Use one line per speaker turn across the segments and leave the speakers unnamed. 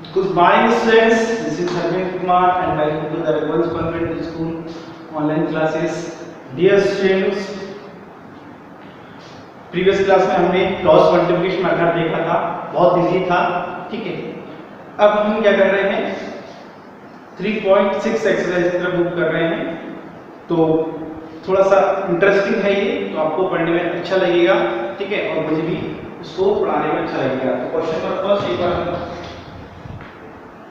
Good morning, students. This is Harvinder Kumar and welcome to the Raghuvansh Convent School online classes. Dear students, previous class में हमने cross multiplication method देखा था, बहुत easy था, ठीक है। अब हम क्या कर रहे हैं, 3.6 एक्सरसाइज की तरफ मूव कर रहे हैं। तो थोड़ा सा इंटरेस्टिंग है ये, तो आपको पढ़ने में अच्छा लगेगा, ठीक है, और मुझे भी इसको पढ़ाने में अच्छा लगेगा। तो क्वेश्चन नंबर फर्स्ट एक बार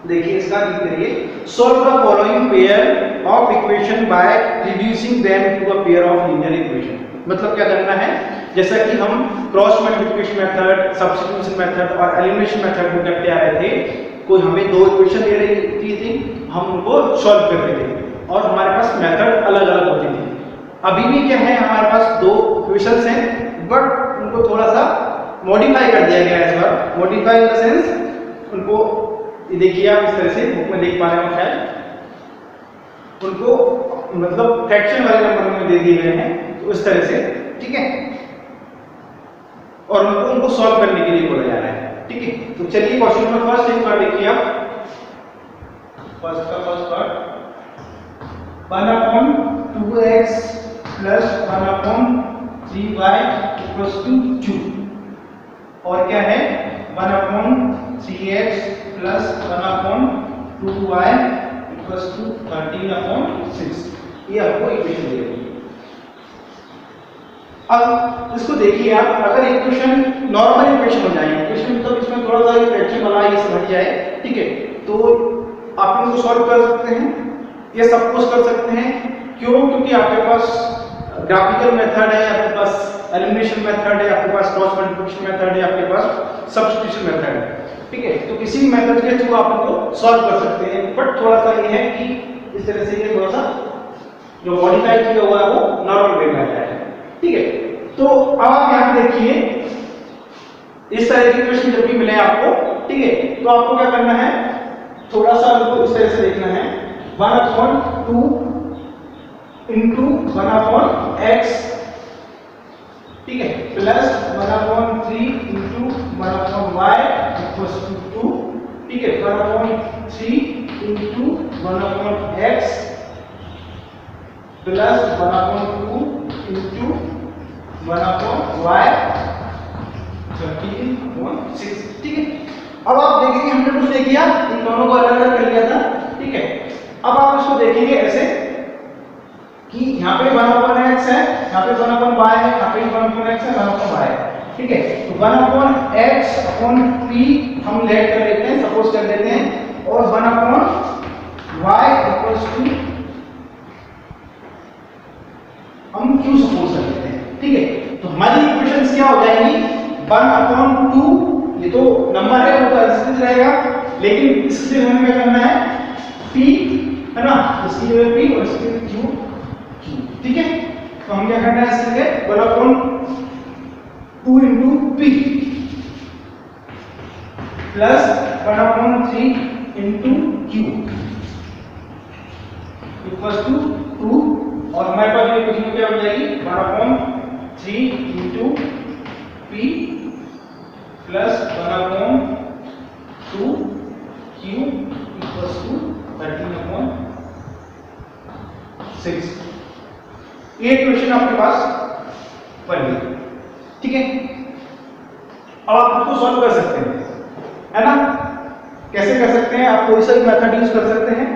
देखिए, इसका लिख करिए, solve the following pair of equation by reducing them to a pair of linear equation. मतलब क्या करना है, जैसा कि हम cross multiplication method, substitution method और एलिमिनेशन मेथड को करते आ रहे थे। कोई हमें दो इक्वेशन दे रही थी, हम उनको सॉल्व करते थे और हमारे पास मेथड अलग अलग होती थी। अभी भी क्या है, हमारे पास दो इक्वेशंस हैं, बट उनको थोड़ा सा मॉडिफाई कर दिया गया है। इस बार मॉडिफाई इन द सेंस, उनको ये देखिए आप इस तरह से बुक में देख पा रहे हो शायद, उनको मतलब फ्रैक्शन वाले नंबर में दे दिए गए हैं, तो इस तरह से, ठीक है, और उनको सॉल्व करने के लिए बोला जा रहा है, ठीक है। तो चलिए क्वेश्चन नंबर फर्स्ट एक बार देखिए आप, first part 1/2x plus 1/3y equals to 2, और क्या है 1/3x plus 1/2y equals to 13/6। ये आपको इक्वेशन दे रही है। अब इसको देखिए आप, अगर इक्वेशन नॉर्मल इक्वेशन हो जाए, इक्वेशन मतलब इसमें थोड़ा सा फ्रैक्शन वाला ये समझ जाए, ठीक है, तो आप इनको सॉल्व कर सकते हैं या सब कुछ कर सकते हैं। क्यों? क्योंकि आपके पास ग्राफिकल मेथड है, आपके पास एलिमिनेशन मेथड है, आपके पास क्रॉस मल्टीप्लिकेशन मेथड है, आपके पास सब्स्टिट्यूशन मेथड है, ठीक है। तो किसी भी मेथड के थ्रू आप इनको सॉल्व कर सकते हैं, बट थोड़ा सा ये है कि इस तरह से ये थोड़ा सा जो मॉडिफाई किया हुआ है वो नॉर्मल वे में आता है, ठीक है। तो अब आप यहां देखिए, इस तरह की क्वेश्चन जब भी मिले आपको, ठीक है, तो आपको क्या करना है, थोड़ा सा आपको इस तरह से देखना है, 1/2 इंटू 1/x, ठीक है, plus 1/3 into 1/y equals to 2, ठीक है, 1/3 into 1/x plus 1/2 into 1/y 13/6, ठीक है। अब आप देखेंगे हमने कुछ नहीं किया, इन दोनों को अलग अलग कर लिया था, ठीक है। अब आप इसको देखेंगे ऐसे कि यहाँ पे 1/x है, यहाँ पे 1/y है, यहाँ पे 1/x है, 1/y है, ठीक है। तो 1/x/p हम लेट कर लेते हैं, सपोज कर लेते हैं, और 1/y इक्वल्स टू हम q सपोज कर लेते हैं, ठीक है। तो हमारी इक्वेशंस क्या हो जाएंगी, 1/2, ये तो नंबर है, वो तो एक्सिस्ट रहेगा, लेकिन इसके लिए हमें क्या करना है, p है ना, इसकी जगह p और इसकी जगह q, ठीक है। तो हम क्या करना है, इसके लिए 1/2 into p plus 1/3 into q equals to 2, और हमारे पास ये इक्वेशन क्या हो जाएगी, 1/3 into p plus 1/2 q equals to 13/6। ये इक्वेशन आपके पास बन गई, ठीक है। अब आप इसको सॉल्व कर सकते हैं, है ना। कैसे कर सकते हैं, आप कोई सा भी मेथड यूज कर सकते हैं।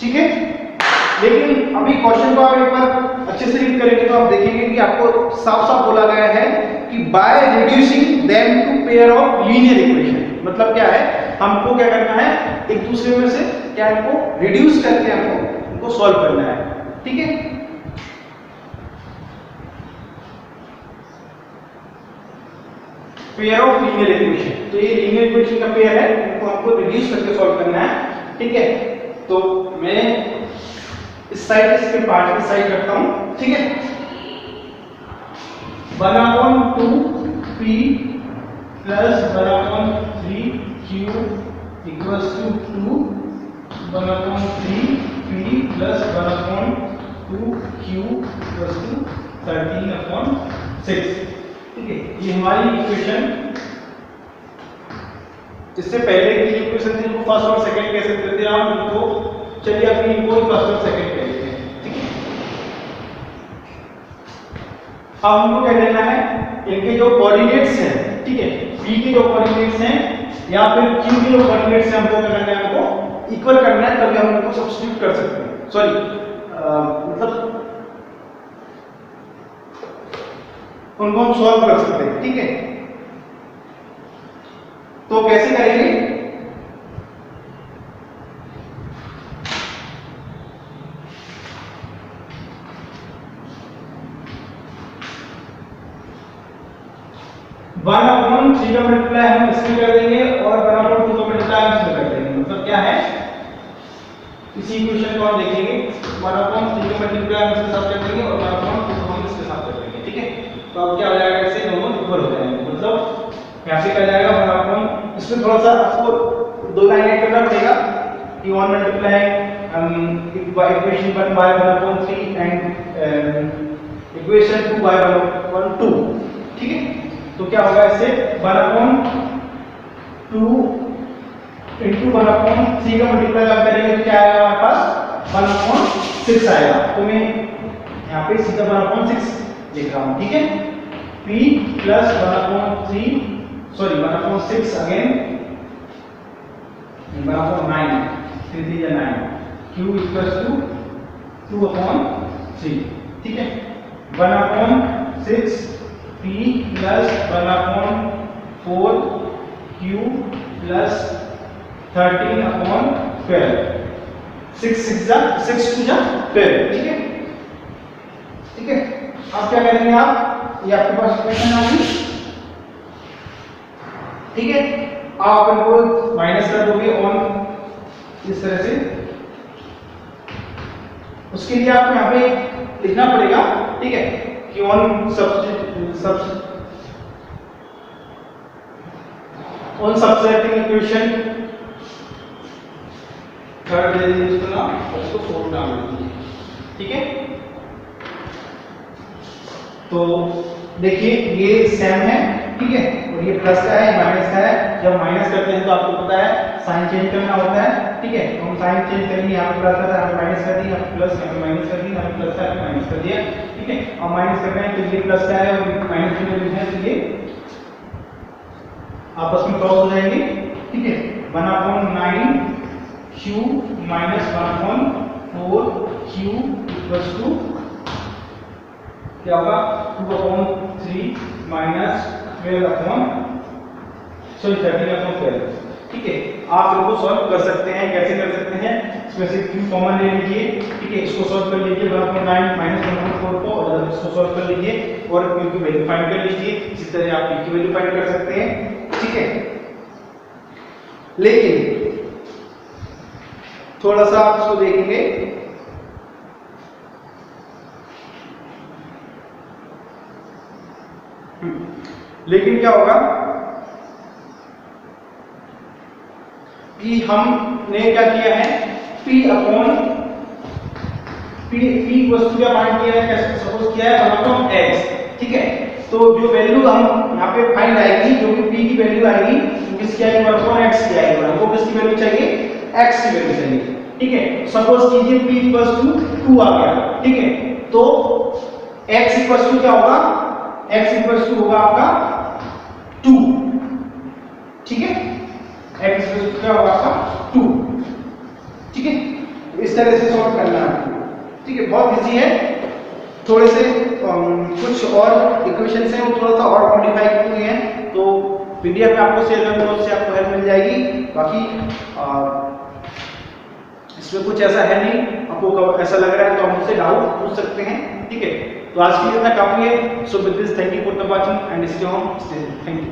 ठीक है, लेकिन अभी क्वेश्चन को आप एक बार अच्छे से रीड करेंगे तो आप देखेंगे कि आपको साफ साफ बोला गया है कि by reducing them to pair of linear equation. मतलब क्या है, हमको क्या करना है, एक दूसरे में से क्या इनको रिड्यूस करके हमको इनको सॉल्व करना है, ठीक है। पेयर ऑफ लीनियर इक्वेशन, तो ये लीनियर इक्वेशन का पेयर है, इनको हमको रिड्यूस करके सॉल्व करना है, ठीक है। तो मैं इस साइड इसके पार्ट की साइड रखता हूं, ठीक है। 1/2p plus 1/3q equals to 2, 1/3 P plus 1/2Q equals to 13/6। ठीक है, ये हमारी इक्वेशन, इससे पहले की जो इक्वेशन थी वो फर्स्ट और सेकंड कह सकते थे आप इनको, चलिए अपनी इनको फर्स्ट और सेकंड कह लेते हैं। ठीक है, अब हमको क्या लेना है, इनके जो कोऑर्डिनेट्स हैं, ठीक है, p के जो कोऑर्डिनेट्स हैं या फिर q के जो कोऑर्डिनेट्स हैं, हमको क्या करना है, हमको इक्वल करना है, तभी हम इनको सब्स्टिट्यूट कर सकते हैं। सॉरी मतलब उनको हम सॉल्व कर सकते हैं। ठीक है, तो कैसे करेंगे, वन अपॉन 3 का मल्टीप्लाई हम इसमें कर देंगे और 1/2 का मल्टीप्लाई हम इसमें कर देंगे। मतलब क्या है, इसी इक्वेशन को हम देखेंगे, 1/3 का मल्टीप्लाई हम इसके साथ कर देंगे और 1/2 हम इसके साथ कर देंगे। ठीक है, तो अब क्या हो जाएगा, इससे दोनों इक्वल हो जाएंगे। मतलब यहाँ पे क्या जाएगा 1/, इसमें थोड़ा सा आपको दो लाइन ऐड करना पड़ेगा कि 1 multiply equation 1 by 1/3 and equation 2 by 1/2। ठीक है, तो क्या होगा, इससे 1/2 into 1/3 का मल्टीप्लाई जब करेंगे तो क्या आएगा हमारे पास 1/6 आएगा। तो मैं यहाँ पे सीधा 1/6 लिख रहा हूँ। ठीक है, p प्लस 1/3 सॉरी 1/6 अगेन 1/9 3 या 9 q इक्वल्स टू 2/3। ठीक है, 1/6 p प्लस 1/4 q प्लस 13/12 6 2 12। ठीक है, ठीक है, अब क्या करेंगे आप, ये आपके पास इक्वेशन आ गई। ठीक है, आप इनको माइनस कर दोगे ऑन इस तरह से, उसके लिए आपको यहाँ पे लिखना पड़ेगा। ठीक है, कि ऑन सब्ट्रैक्टिंग इक्वेशन थर्ड दे दीजिए उसको ना, उसको 4 डाल दीजिए। ठीक है, तो देखिए ये सेम है। ठीक है, और ये प्लस का है, माइनस का है। जब माइनस करते हैं तो आपको पता है साइन चेंज करना होता है। ठीक है, तो हम साइन चेंज करेंगे, यहाँ पे प्लस का था, यहाँ पे माइनस कर दिया, यहाँ पे प्लस, यहाँ पे माइनस कर दिया, यहाँ पे प्लस था, यहाँ पे माइनस कर दिया। ठीक है, अब माइनस कर रहे हैं तो ये प्लस का है और माइनस की वैल्यू है, तो ये आपस में क्रॉस हो जाएंगे। ठीक है, 1/9 q minus 1/4 q equals to क्या होगा 2/3 माइनस 13/12। ठीक है, आप इनको सॉल्व कर सकते हैं। कैसे कर सकते हैं, इसमें से q कॉमन ले लीजिए। ठीक है, इसको सॉल्व कर लीजिए 1/9 माइनस 1/4 को, और इसको सॉल्व कर लीजिए और q की वैल्यू फाइंड कर लीजिए। इसी तरह आप p की वैल्यू फाइंड कर सकते हैं। ठीक है, लेकिन थोड़ा सा आप इसको देखेंगे, लेकिन क्या होगा कि हमने क्या किया है, p वस्तु का फाइंड किया है, कैसे सपोज किया है 1/x। ठीक है, तो जो वैल्यू हम यहाँ पे फाइंड आएगी, जो कि p की वैल्यू आएगी, वो किसकी आएगी 1/x की आएगी। हमको किसकी वैल्यू चाहिए, x की वैल्यू चाहिए। ठीक है, सपोज कीजिए p इक्वल्स टू 2 आ गया। ठीक है, तो x इक्वल्स टू क्या होगा, x इक्वल्स टू होगा आपका 2। ठीक है, x इक्वल्स टू क्या होगा आपका 2। ठीक है, इस तरह से सॉल्व करना है। ठीक है, बहुत इजी है। थोड़े से कुछ और इक्वेशंस हैं, वो थोड़ा सा और मॉडिफाई की हुई हैं, तो पीडीएफ में आपको शेयर कर दूंगा, उससे आपको हेल्प मिल जाएगी। बाकी इसमें कुछ ऐसा है नहीं, आपको ऐसा लग रहा है तो आप मुझसे डाउट पूछ सकते हैं। ठीक है, तो आज के लिए इतना काफी है। So with this, thank you for the watching and stay home, stay safe. Thank you.